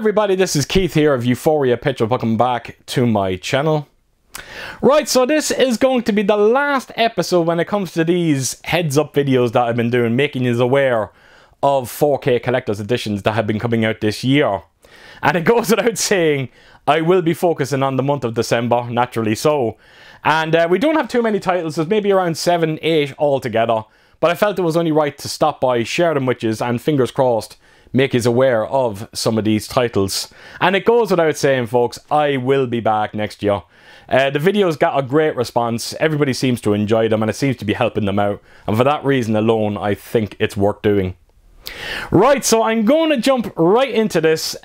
everybody, this is Keith here of Euphoria Picture. Welcome back to my channel. Right, so this is going to be the last episode when it comes to these heads up videos that I've been doing, making you aware of 4K collector's editions that have been coming out this year. And it goes without saying, I will be focusing on the month of December, naturally so. And we don't have too many titles, there's maybe around 7, 8 altogether. But I felt it was only right to stop by, share them with you, and fingers crossed, make you aware of some of these titles. And it goes without saying, folks, I will be back next year. The videos got a great response, everybody seems to enjoy them, and it seems to be helping them out. And for that reason alone, I think it's worth doing. Right, so I'm going to jump right into this.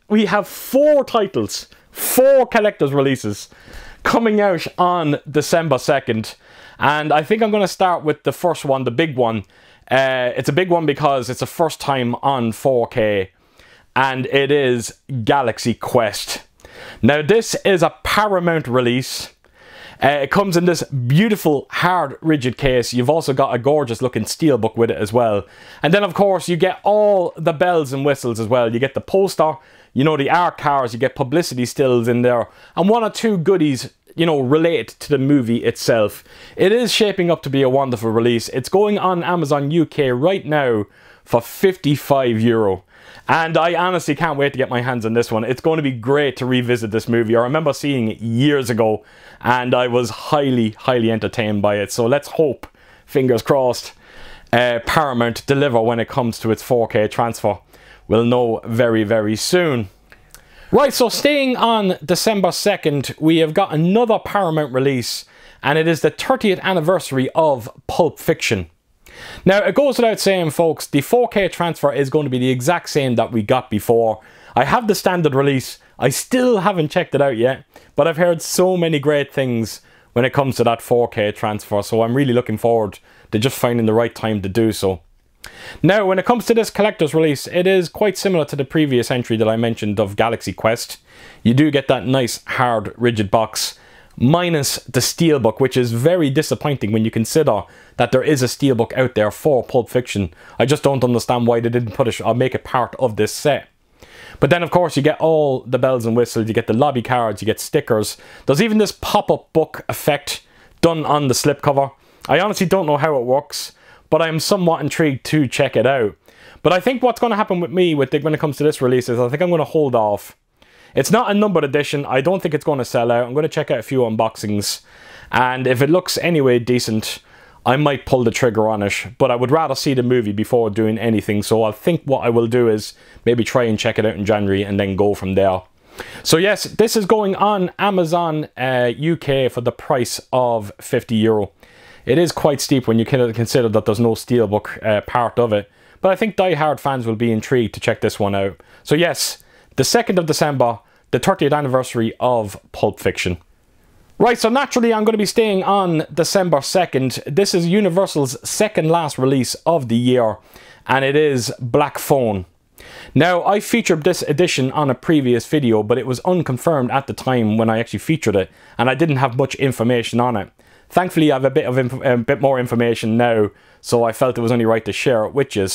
We have 4 titles, 4 collector's releases coming out on December 2nd. And I think I'm going to start with the first one, the big one. It's a big one because it's the first time on 4K. And it is Galaxy Quest. Now this is a Paramount release. It comes in this beautiful hard rigid case. You've also got a gorgeous looking steelbook with it as well. And then of course you get all the bells and whistles as well. You get the poster, you know, the art cards, you get publicity stills in there, and 1 or 2 goodies, you know, relate to the movie itself. It is shaping up to be a wonderful release. It's going on Amazon UK right now for €55. And I honestly can't wait to get my hands on this one. It's going to be great to revisit this movie. I remember seeing it years ago and I was highly entertained by it. So let's hope, fingers crossed, Paramount deliver when it comes to its 4K transfer. We'll know very soon. Right, so staying on December 2nd, we have got another Paramount release, and it is the 30th anniversary of Pulp Fiction. Now, it goes without saying, folks, the 4K transfer is going to be the exact same that we got before. I have the standard release. I still haven't checked it out yet, but I've heard so many great things when it comes to that 4K transfer, so I'm really looking forward to just finding the right time to do so. Now, when it comes to this collector's release, it is quite similar to the previous entry that I mentioned of Galaxy Quest. You do get that nice, hard, rigid box, minus the steelbook, which is very disappointing when you consider that there is a steelbook out there for Pulp Fiction. I just don't understand why they didn't put it or make it part of this set. But then, of course, you get all the bells and whistles. You get the lobby cards, you get stickers. There's even this pop-up book effect done on the slipcover. I honestly don't know how it works, but I'm somewhat intrigued to check it out. But I think what's going to happen with me when it comes to this release is I think I'm going to hold off. It's not a numbered edition. I don't think it's going to sell out. I'm going to check out a few unboxings. And if it looks anyway decent, I might pull the trigger on it. But I would rather see the movie before doing anything. So I think what I will do is maybe try and check it out in January and then go from there. So yes, this is going on Amazon UK for the price of €50. It is quite steep when you consider that there's no steelbook part of it. But I think die-hard fans will be intrigued to check this one out. So yes, the 2nd of December, the 30th anniversary of Pulp Fiction. Right, so naturally I'm going to be staying on December 2nd. This is Universal's second last release of the year, and it is Black Phone. Now, I featured this edition on a previous video, but it was unconfirmed at the time when I actually featured it, and I didn't have much information on it. Thankfully, I have a bit more information now, so I felt it was only right to share it with you.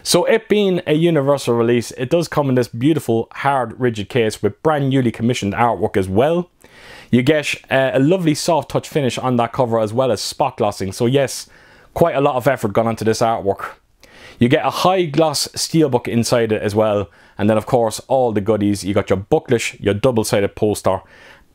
So it being a Universal release, it does come in this beautiful, hard, rigid case with brand newly commissioned artwork as well. You get a lovely soft touch finish on that cover as well as spot glossing. So yes, quite a lot of effort gone onto this artwork. You get a high gloss steelbook inside it as well. And then of course, all the goodies. You got your booklet, your double-sided poster,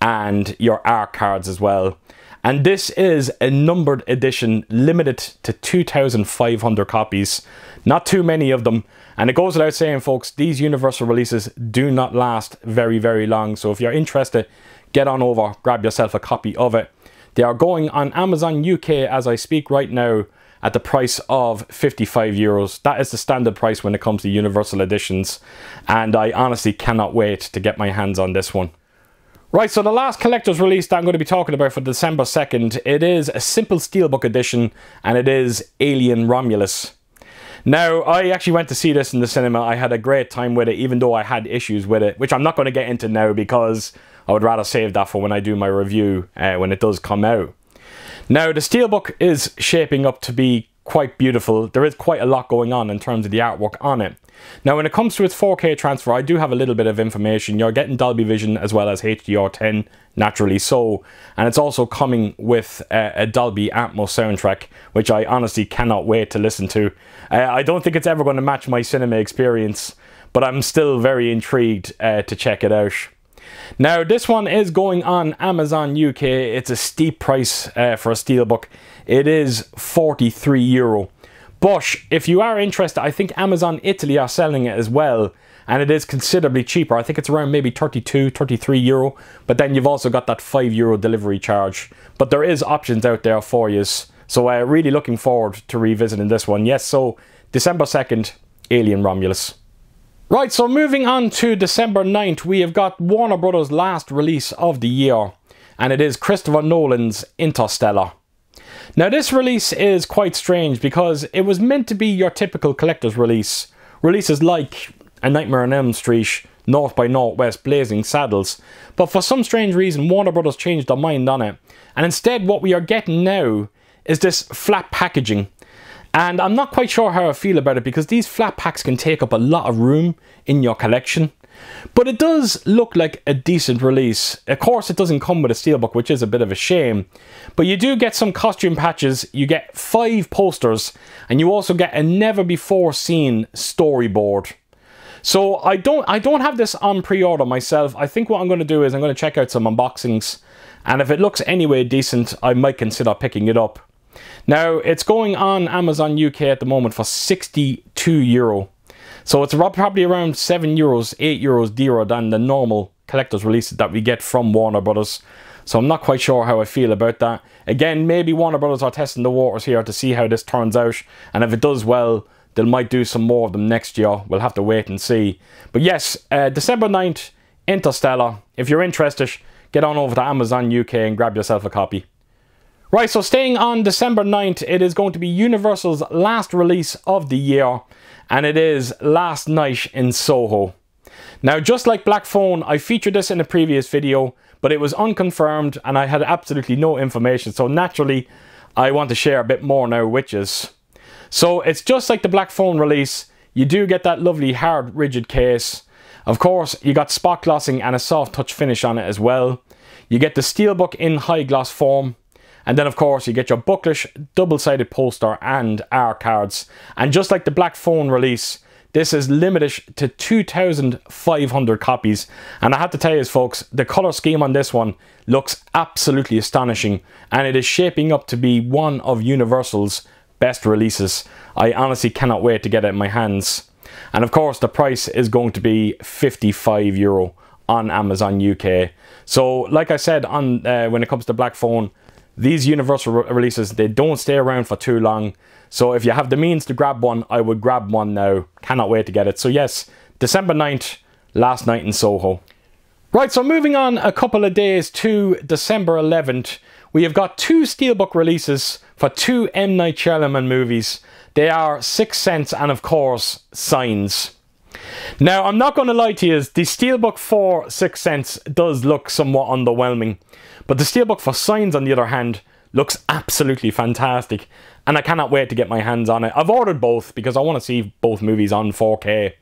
and your art cards as well. And this is a numbered edition, limited to 2,500 copies. Not too many of them. And it goes without saying, folks, these Universal releases do not last very long. So if you're interested, get on over, grab yourself a copy of it. They are going on Amazon UK as I speak right now at the price of €55. That is the standard price when it comes to Universal editions. And I honestly cannot wait to get my hands on this one. Right, so the last collector's release that I'm going to be talking about for December 2nd, it is a simple steelbook edition, and it is Alien Romulus. Now, I actually went to see this in the cinema. I had a great time with it, even though I had issues with it, which I'm not going to get into now because I would rather save that for when I do my review when it does come out. Now, the steelbook is shaping up to be quite beautiful. There is quite a lot going on in terms of the artwork on it. Now, when it comes to its 4K transfer, I do have a little bit of information. You're getting Dolby Vision as well as HDR10, naturally so. And it's also coming with a Dolby Atmos soundtrack, which I honestly cannot wait to listen to. I don't think it's ever going to match my cinema experience, but I'm still very intrigued to check it out. Now, this one is going on Amazon UK. It's a steep price for a Steelbook. It is €43. But if you are interested, I think Amazon Italy are selling it as well. And it is considerably cheaper. I think it's around maybe €32, €33. But then you've also got that €5 delivery charge. But there is options out there for you. So really looking forward to revisiting this one. Yes, so December 2nd, Alien Romulus. Right, so moving on to December 9th, we have got Warner Brothers' last release of the year. And it is Christopher Nolan's Interstellar. Now, this release is quite strange because it was meant to be your typical collector's release. Releases like A Nightmare on Elm Street, North by Northwest, Blazing Saddles. But for some strange reason, Warner Brothers changed their mind on it. And instead, what we are getting now is this flat packaging. And I'm not quite sure how I feel about it because these flat packs can take up a lot of room in your collection. But it does look like a decent release. Of course, it doesn't come with a Steelbook, which is a bit of a shame. But you do get some costume patches, you get 5 posters, and you also get a never-before-seen storyboard. So I don't have this on pre-order myself. I think what I'm going to do is I'm going to check out some unboxings. And if it looks anyway decent, I might consider picking it up. Now, it's going on Amazon UK at the moment for €62. So it's probably around €7, €8 dearer than the normal collector's releases that we get from Warner Brothers. So I'm not quite sure how I feel about that. Again, maybe Warner Brothers are testing the waters here to see how this turns out. And if it does well, they might do some more of them next year. We'll have to wait and see. But yes, December 9th, Interstellar. If you're interested, get on over to Amazon UK and grab yourself a copy. Right, so staying on December 9th, it is going to be Universal's last release of the year. And it is Last Night in Soho. Now, just like Black Phone, I featured this in a previous video, but it was unconfirmed and I had absolutely no information. So naturally, I want to share a bit more now, which is... So it's just like the Black Phone release. You do get that lovely hard, rigid case. Of course, you got spot glossing and a soft touch finish on it as well. You get the Steelbook in high gloss form. And then, of course, you get your booklet, double-sided poster, and R cards. And just like the Black Phone release, this is limited to 2,500 copies. And I have to tell you, folks, the colour scheme on this one looks absolutely astonishing. And it is shaping up to be one of Universal's best releases. I honestly cannot wait to get it in my hands. And, of course, the price is going to be €55 on Amazon UK. So, like I said, on when it comes to Black Phone, these Universal releases, they don't stay around for too long. So if you have the means to grab one, I would grab one now. Cannot wait to get it. So yes, December 9th, Last Night in Soho. Right, so moving on a couple of days to December 11th, we have got 2 Steelbook releases for 2 M. Night Shyamalan movies. They are Sixth Sense and, of course, Signs. Now, I'm not going to lie to you, the Steelbook for Sixth Sense does look somewhat underwhelming. But the Steelbook for Signs, on the other hand, looks absolutely fantastic. And I cannot wait to get my hands on it. I've ordered both because I want to see both movies on 4K.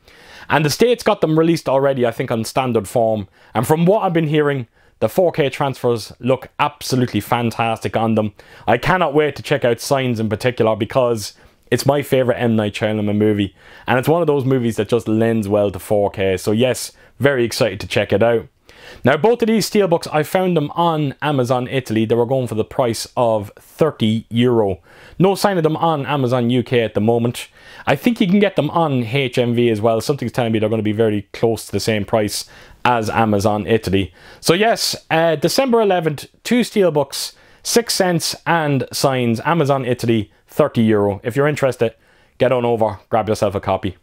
And the States got them released already, I think, on standard form. And from what I've been hearing, the 4K transfers look absolutely fantastic on them. I cannot wait to check out Signs in particular because it's my favourite M. Night Shyamalan movie. And it's one of those movies that just lends well to 4K. So yes, very excited to check it out. Now, both of these Steelbooks, I found them on Amazon Italy. They were going for the price of €30. No sign of them on Amazon UK at the moment. I think you can get them on HMV as well. Something's telling me they're going to be very close to the same price as Amazon Italy. So yes, December 11th, 2 Steelbooks, Sixth Sense and Signs, Amazon Italy, €30. If you're interested, get on over, grab yourself a copy.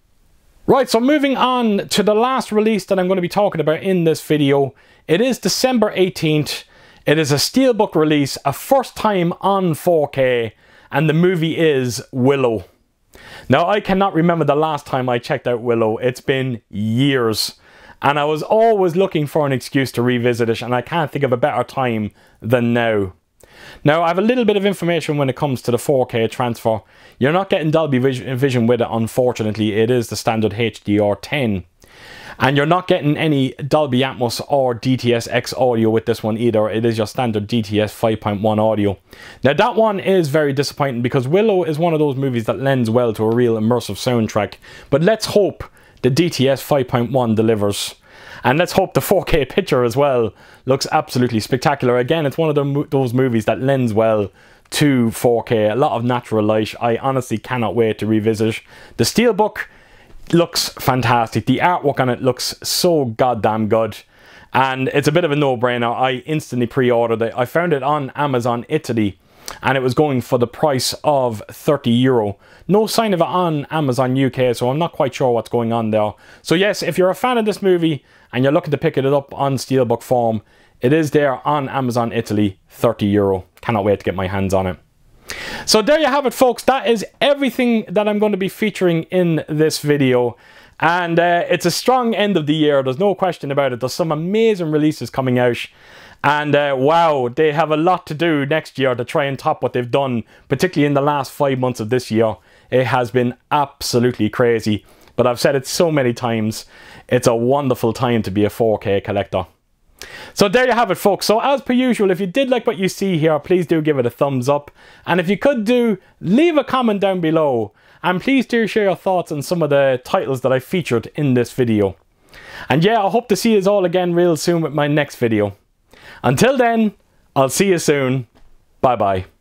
Right, so moving on to the last release that I'm going to be talking about in this video. It is December 18th. It is a Steelbook release, a first time on 4K, and the movie is Willow. Now, I cannot remember the last time I checked out Willow. It's been years, and I was always looking for an excuse to revisit it, and I can't think of a better time than now. Now, I have a little bit of information when it comes to the 4K transfer. You're not getting Dolby Vision with it, unfortunately. It is the standard HDR10. And you're not getting any Dolby Atmos or DTS-X audio with this one either. It is your standard DTS 5.1 audio. Now, that one is very disappointing because Willow is one of those movies that lends well to a real immersive soundtrack. But let's hope the DTS 5.1 delivers. And let's hope the 4K picture as well looks absolutely spectacular. Again, it's one of those movies that lends well to 4K. A lot of natural light. I honestly cannot wait to revisit. The Steelbook looks fantastic. The artwork on it looks so goddamn good. And it's a bit of a no-brainer. I instantly pre-ordered it. I found it on Amazon Italy. And it was going for the price of €30. No sign of it on Amazon UK, so I'm not quite sure what's going on there. So yes, if you're a fan of this movie and you're looking to pick it up on Steelbook form, it is there on Amazon Italy, €30. Cannot wait to get my hands on it. So there you have it, folks. That is everything that I'm going to be featuring in this video. And it's a strong end of the year. There's no question about it. There's some amazing releases coming out. And wow, they have a lot to do next year to try and top what they've done, particularly in the last 5 months of this year. It has been absolutely crazy. But I've said it so many times, it's a wonderful time to be a 4K collector. So there you have it, folks. So as per usual, if you did like what you see here, please do give it a thumbs up. And if you could leave a comment down below. And please do share your thoughts on some of the titles that I featured in this video. And yeah, I hope to see you all again real soon with my next video. Until then, I'll see you soon. Bye bye.